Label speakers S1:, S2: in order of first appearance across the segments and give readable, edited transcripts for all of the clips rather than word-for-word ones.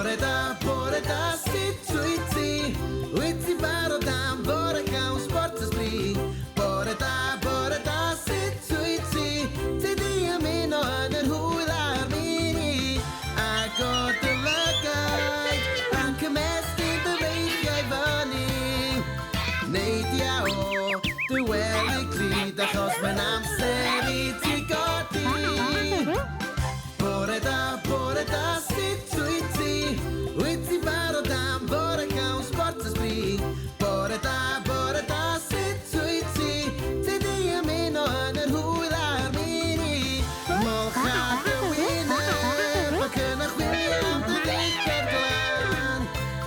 S1: Bore da, sit, suitsi, uitsi baro da, bore caun sport spri. Bore da, sit, suitsi, ti dia mi no aner hula mini. I got the luck anche mest in de week jij vani. Nee dia o, de wel ik lied, dat was mijn naam seri ti goti. Bore da, sit, suitsi, uitsi baro da, bore caun sport spri. Bore da, sit, suitsi, ti dia mi no aner hula mini. Mal gaat de winner, we kunnen William de week glaan.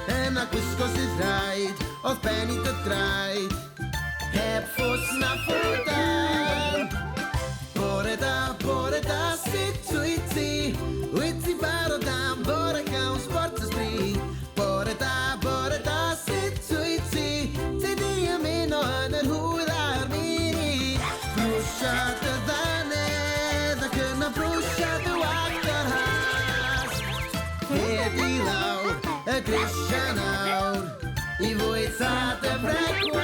S1: En ik wist als het draait, of ben ik het draait. Heb voor snap voor dan. Bore da, sit, suitsi, uitsi baro da, bore caun sport spri. Bore da, sit, suitsi, ti dia mi no aner hula mini. Brusha de vane, da kunna brusha de achterhaast. Heer die lauw, het is je nou, i voit zat de vrek